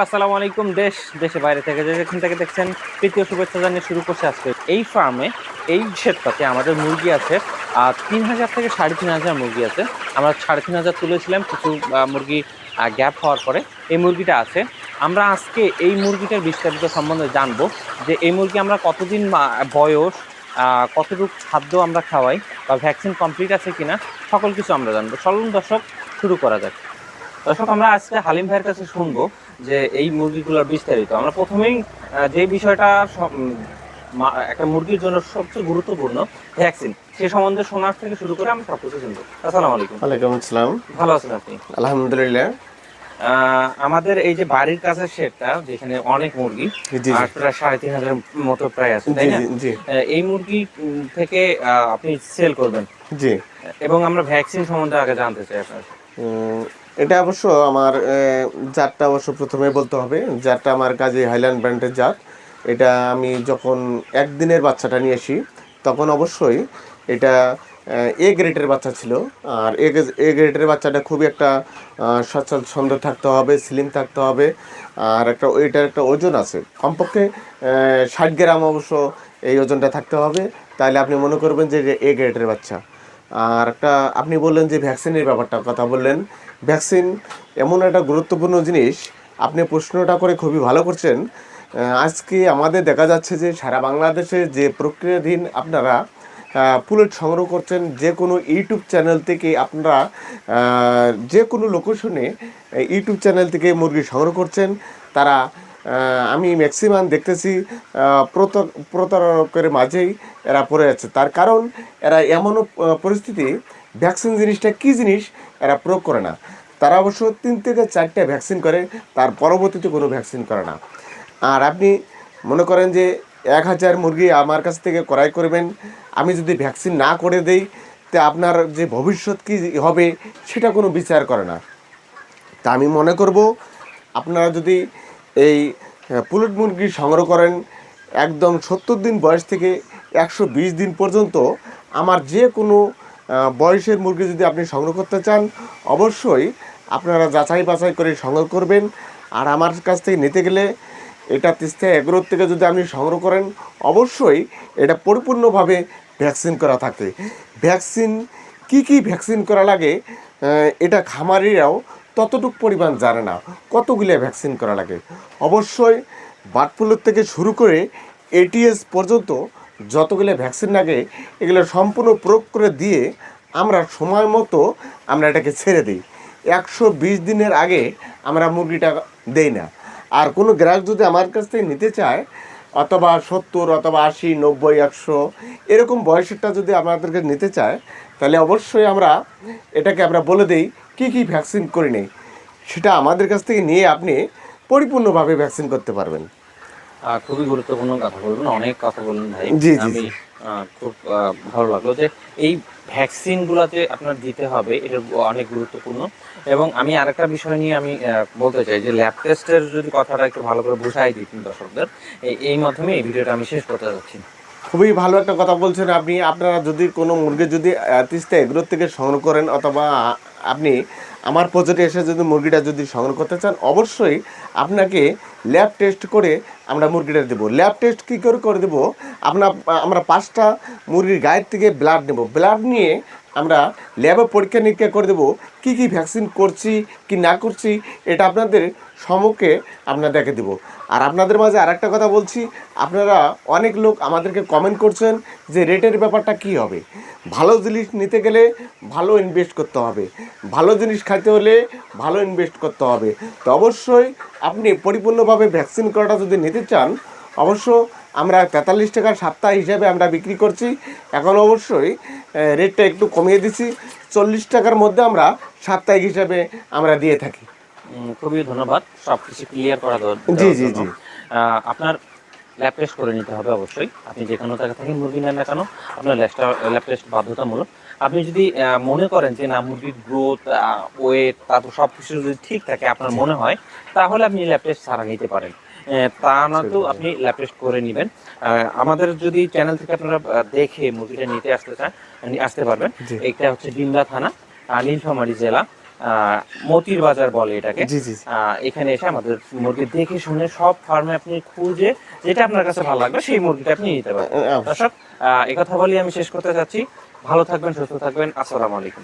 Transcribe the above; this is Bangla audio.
আসসালামু আলাইকুম। দেশে বাইরে থেকে যেখান থেকে দেখছেন তৃতীয় শুভেচ্ছা জানিয়ে শুরু করছে আজকে এই ফার্মে। এই শেডটাতে আমাদের মুরগি আছে ৩,০০০ থেকে ৩,৫০০ মুরগি আছে। আমরা ৩,৫০০ তুলেছিলাম, কিছু মুরগি গ্যাপ হওয়ার পরে এই মুরগিটা আছে। আমরা আজকে এই মুরগিটার বিস্তারিত সম্বন্ধে জানবো, যে এই মুরগি আমরা কতদিন বয়স, কতটুকু খাদ্য আমরা খাওয়াই, বা ভ্যাকসিন কমপ্লিট আছে কিনা, সকল কিছু আমরা জানবো। চলুন দর্শক, শুরু করা যাক। দর্শক, আমরা আজকে হালিম ভাইয়ের কাছে শুনবো যে এই মুরগিগুলোর বিস্তারিত। আমরা প্রথমেই যে বিষয়টা একটা মুরগির জন্য সবচেয়ে গুরুত্বপূর্ণ, ভ্যাকসিন, সে সম্বন্ধে শোনার থেকে শুরু করে আমরা সবকিছু শুনবো। আসসালামু আলাইকুম। ওয়ালাইকুম আসসালাম। ভালো আছেন আপনি? আলহামদুলিল্লাহ। আমাদের এই যে বাড়ির কাছের শেডটা, যেখানে অনেক মুরগি, জি আর প্রায় ৩,৫০০ মতো প্রায় আছে, তাই জি না? জি জি এই মুরগি থেকে আপনি সেল করবেন, জি এবং আমরা ভ্যাকসিন সম্বন্ধে আগে জানতে চাই আপনার। এটা অবশ্য আমার জাতটা অবশ্য প্রথমে বলতে হবে, জাতটা আমার কাজে হাইল্যান্ড ব্র্যান্ডের জাত। এটা আমি যখন একদিনের বাচ্চাটা নিয়ে আসি তখন অবশ্যই এটা এ গ্রেডের বাচ্চা ছিল। আর এ গ্রেডের বাচ্চাটা খুবই একটা সচল সুন্দর থাকতে হবে, স্লিম থাকতে হবে। আর এটার একটা ওজন আছে কমপক্ষে 60 গ্রাম অবশ্য এই ওজনটা থাকতে হবে। তাহলে আপনি মনে করবেন যে এ গ্রেডের বাচ্চা। আর একটা আপনি বললেন যে ভ্যাকসিনের ব্যাপারটা কথা বললেন। ভ্যাকসিন এমন একটা গুরুত্বপূর্ণ জিনিস, আপনি প্রশ্নটা করে খুবই ভালো করছেন। আজকে আমাদের দেখা যাচ্ছে যে সারা বাংলাদেশে যে প্রক্রিয়াধীন আপনারা পুলেট সংগ্রহ করছেন, যে কোনো ইউটিউব চ্যানেল থেকে আপনারা যে কোনো লোকেশনে ইউটিউব চ্যানেল থেকে মুরগি সংগ্রহ করছেন। তারা আমি ম্যাক্সিমাম দেখতেছি প্রতারকের মাঝেই এরা পড়ে যাচ্ছে। তার কারণ এরা এমনও পরিস্থিতি, ভ্যাকসিন জিনিসটা কী জিনিস এরা প্রয়োগ করে না। তারা অবশ্য 3 থেকে 4টা ভ্যাকসিন করে, তার পরবর্তীতে কোনো ভ্যাকসিন করে না। আর আপনি মনে করেন যে 1,000 মুরগি আমার কাছ থেকে ক্রয় করবেন, আমি যদি ভ্যাকসিন না করে দেই তা আপনার যে ভবিষ্যৎ কী হবে সেটা কোনো বিচার করে না। তা আমি মনে করব আপনারা যদি এই পুলেট মুরগি সংগ্রহ করেন, একদম 70 দিন বয়স থেকে 120 দিন পর্যন্ত আমার যে কোনো বয়সের মুরগি যদি আপনি সংগ্রহ করতে চান, অবশ্যই আপনারা যাচাই বাছাই করে সংগ্রহ করবেন। আর আমার কাছ থেকে নিতে গেলে এটা তিস্তা এগ্রোর থেকে যদি আপনি সংগ্রহ করেন, অবশ্যই এটা পরিপূর্ণভাবে ভ্যাকসিন করা থাকে। ভ্যাকসিন কি ভ্যাকসিন করা লাগে এটা খামারিরাও ততটুক পরিমাণ জানে না, কতগুলো ভ্যাকসিন করা লাগে। অবশ্যই বার্ড ফ্লুর থেকে শুরু করে এটিএস পর্যন্ত যতগুলো ভ্যাকসিন লাগে এগুলো সম্পূর্ণ প্রয়োগ করে দিয়ে আমরা সময় মতো আমরা এটাকে ছেড়ে দিই। 120 দিনের আগে আমরা মুরগিটা দেই না। আর কোনো গ্রাহক যদি আমার কাছ থেকে নিতে চায়, অথবা 70 অথবা 80 90 100 এরকম বয়সেরটা যদি আমাদেরকে নিতে চায়, তাহলে অবশ্যই এটাকে আমরা বলে দিই কী ভ্যাকসিন করে নেই, সেটা আমাদের কাছ থেকে নিয়ে আপনি পরিপূর্ণভাবে ভ্যাকসিন করতে পারবেন। খুবই গুরুত্বপূর্ণ কথা বলবেন, অনেক কথা বললেন ভাই। জি জি আমি জি খুব ভালো লাগলো যে এই ভ্যাকসিন গুলাতে আপনার দিতে হবে, এটা অনেক গুরুত্বপূর্ণ। এবং আমি আরেকটা বিষয় নিয়ে আমি বলতে চাই যে ল্যাব টেস্টের যদি কথাটা একটু ভালো করে বুঝাই দিই দর্শকদের, এই মাধ্যমে এই ভিডিওটা আমি শেষ করতে যাচ্ছি। খুবই ভালো একটা কথা বলছেন আপনি। আপনারা যদি কোনো মুরগি যদি তিস্তা এগুলোর থেকে সংগ্রহ করেন, অথবা আপনি আমার প্রজেক্টে এসে যদি মুরগিটা যদি সংগ্রহ করতে চান, অবশ্যই আপনাকে ল্যাব টেস্ট করে আমরা মুরগিটা দেবো। ল্যাব টেস্ট কী করে দেবো, আমরা 5টা মুরগির গায়ের থেকে ব্লাড নেব। ব্লাড নিয়ে আমরা ল্যাবে পরীক্ষা নিরীক্ষা করে দেবো কী ভ্যাকসিন করছি কি না করছি, এটা আপনাদের সম্মুখে আপনাদেরকে দেবো। আর আপনাদের মাঝে আর একটা কথা বলছি, আপনারা অনেক লোক আমাদেরকে কমেন্ট করছেন যে রেটের ব্যাপারটা কী হবে। ভালো জিনিস নিতে গেলে ভালো ইনভেস্ট করতে হবে, ভালো জিনিস খাইতে হলে ভালো ইনভেস্ট করতে হবে। তো অবশ্যই আপনি পরিপূর্ণভাবে ভ্যাকসিন করাটা যদি নিতে চান, অবশ্য আমরা 43 টাকার সপ্তাহ হিসাবে আমরা বিক্রি করছি। এখন অবশ্যই রেটটা একটু কমিয়ে দিছি, 40 টাকার মধ্যে আমরা সাপ্তাহিক হিসাবে আমরা দিয়ে থাকি। খুবই ধন্যবাদ সব কিছু ক্লিয়ার করা জি দেওয়ার জি জন্য। জি আপনার ল্যাব টেস্ট করে নিতে হবে অবশ্যই। আপনি যে কোনো জায়গা থেকে মুরগি নেন না কেন, আপনার ল্যাব টেস্ট বাধ্যতামূলক। আপনি যদি মনে করেন যে না, মুরগির গ্রোথ, ওয়েট, তারপর সব কিছু যদি ঠিক থাকে আপনার জি মনে হয়, তাহলে আপনি ল্যাব টেস্ট ছাড়া নিতে পারেন। তা না তো জি আপনি ল্যাব টেস্ট করে নেবেন। আমাদের যদি চ্যানেল থেকে আপনারা দেখে মুরগিটা নিতে আসতে চান, আসতে পারবেন। জি এটা হচ্ছে ডিমলা থানা, নীলফামারী জেলা। মতির বাজার বলে এটাকে। জি, জি, জি। এখানে এসে আমাদের মুরগি দেখে শুনে সব ফার্মে আপনি খুঁজে যেটা আপনার কাছে ভালো লাগবে সেই মুরগিটা আপনি নিতে পারবেন। দর্শক, এই কথা বলি আমি শেষ করতে চাচ্ছি। ভালো থাকবেন, সুস্থ থাকবেন। আসসালামু আলাইকুম।